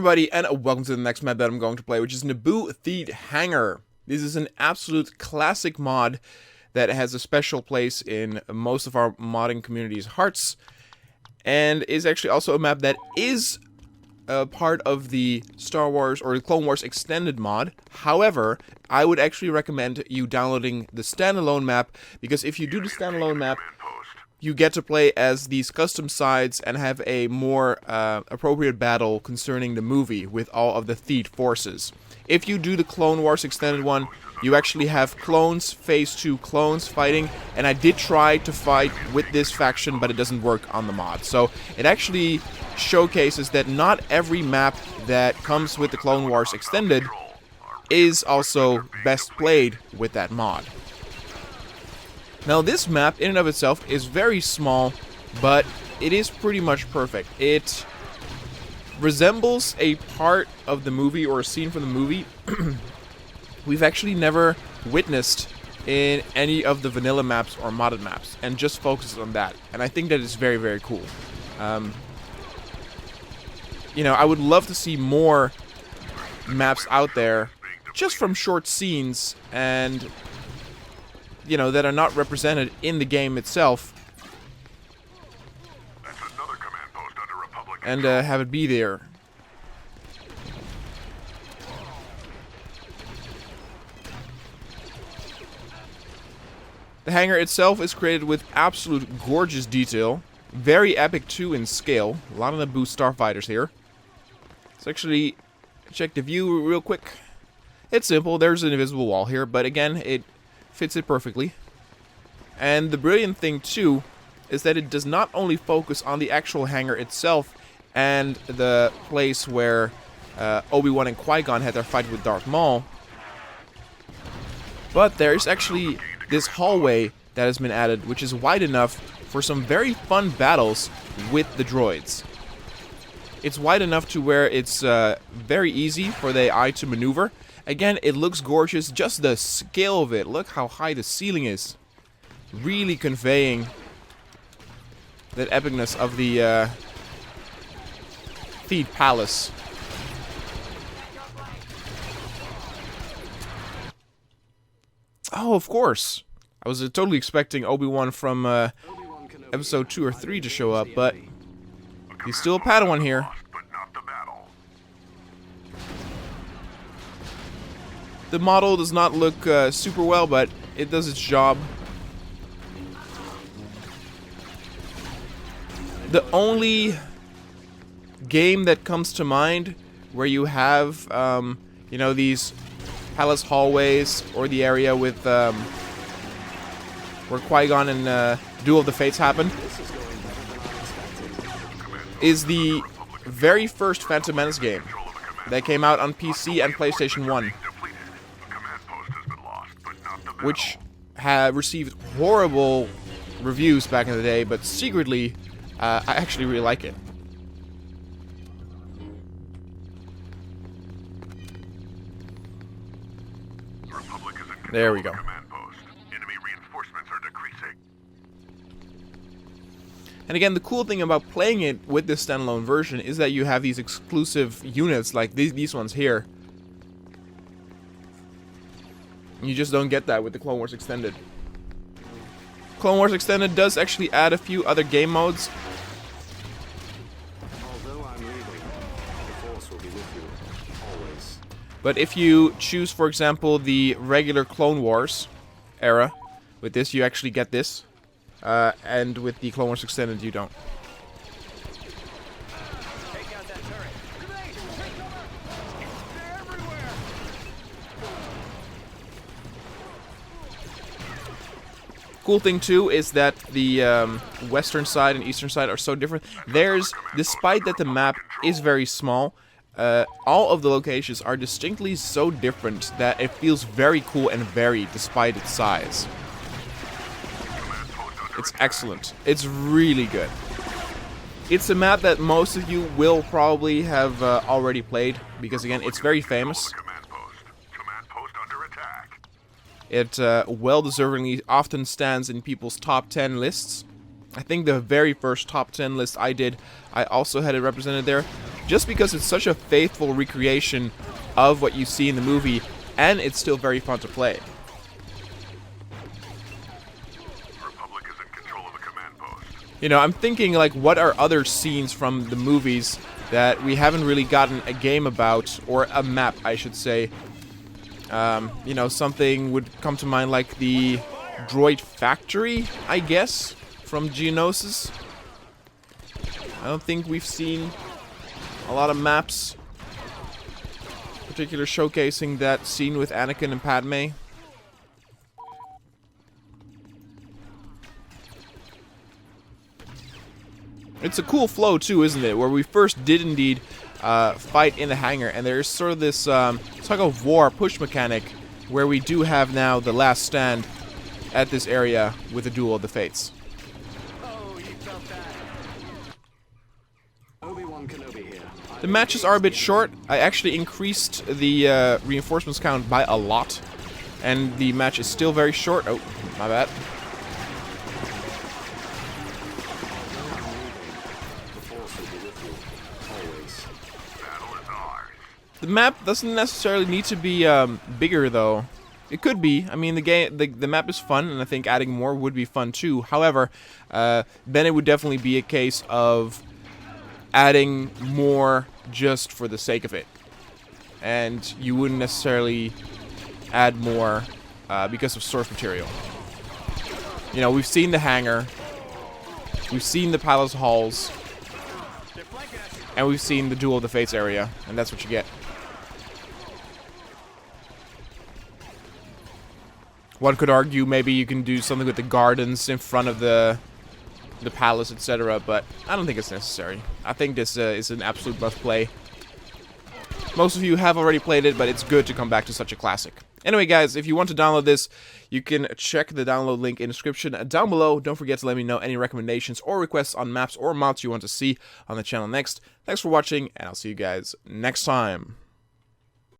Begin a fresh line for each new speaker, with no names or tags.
everybody, and welcome to the next map that I'm going to play, which is Naboo themed Hangar. This is an absolute classic mod that has a special place in most of our modding community's hearts, and is actually also a map that is a part of the Star Wars or the Clone Wars extended mod. However, I would actually recommend you downloading the standalone map, because if you do the standalone map, you get to play as these custom sides and have a more appropriate battle concerning the movie with all of the Theed forces. If you do the Clone Wars extended one, you actually have clones, phase 2 clones fighting, and I did try to fight with this faction, but it doesn't work on the mod. So it actually showcases that not every map that comes with the Clone Wars extended is also best played with that mod. Now this map in and of itself is very small, but it is pretty much perfect. It resembles a part of the movie or a scene from the movie we've actually never witnessed in any of the vanilla maps or modded maps, and just focuses on that. And I think that is very, very cool. You know, I would love to see more maps out there just from short scenes and, you know, that are not represented in the game itself, and have it be there. The hangar itself is created with absolute gorgeous detail, very epic too in scale. A lot of Naboo starfighters here. Let's actually check the view real quick. It's simple, there's an invisible wall here, but again, it fits it perfectly. And the brilliant thing too is that it does not only focus on the actual hangar itself and the place where Obi-Wan and Qui-Gon had their fight with Darth Maul, but there's actually this hallway that has been added, which is wide enough for some very fun battles with the droids. It's wide enough to where it's very easy for the eye to maneuver. Again, it looks gorgeous, just the scale of it. Look how high the ceiling is. Really conveying that epicness of the Theed Palace. Oh, of course. I was totally expecting Obi-Wan from episode 2 or 3 to show up, but he's still a Padawan here. The model does not look super well, but it does its job. The only game that comes to mind where you have, you know, these palace hallways, or the area with where Qui-Gon and Duel of the Fates happen, is the very first Phantom Menace game that came out on PC and PlayStation 1. Which had received horrible reviews back in the day, but secretly, I actually really like it. There we go. And again, the cool thing about playing it with this standalone version is that you have these exclusive units like these ones here. You just don't get that with the Clone Wars Extended. Clone Wars Extended does actually add a few other game modes. But if you choose, for example, the regular Clone Wars era, with this you actually get this. And with the Clone Wars Extended you don't. Cool thing too is that the western side and eastern side are so different. Despite that the map is very small, all of the locations are distinctly so different that it feels very cool and varied despite its size. It's excellent. It's really good. It's a map that most of you will probably have already played, because again, it's very famous. It well-deservingly often stands in people's top 10 lists. I think the very first top 10 list I did, I also had it represented there. just because it's such a faithful recreation of what you see in the movie, and it's still very fun to play.
Republic is in control of a command post.
You know, I'm thinking, like, what are other scenes from the movies that we haven't really gotten a game about, or a map, I should say. You know, something would come to mind like the droid factory, I guess, from Geonosis. I don't think we've seen a lot of maps, particularly showcasing that scene with Anakin and Padme. It's a cool flow too, isn't it? Where we first did indeed fight in the hangar, and there's sort of this tug of war push mechanic where we do have now the last stand at this area with the Duel of the Fates.
Oh, you felt that. Obi-Wan Kenobi here.
The matches are a bit short. I actually increased the reinforcements count by a lot, and the match is still very short. Oh, my bad. The map doesn't necessarily need to be bigger, though. It could be. I mean, the map is fun, and I think adding more would be fun too. However, then it would definitely be a case of adding more just for the sake of it, and you wouldn't necessarily add more because of source material. You know, we've seen the hangar, we've seen the palace halls, and we've seen the Duel of the Fates area, and that's what you get. One could argue maybe you can do something with the gardens in front of the palace, etc., but I don't think it's necessary. I think this is an absolute must play. Most of you have already played it, but it's good to come back to such a classic. Anyway, guys, if you want to download this, you can check the download link in the description down below. Don't forget to let me know any recommendations or requests on maps or mods you want to see on the channel next. Thanks for watching, and I'll see you guys next time.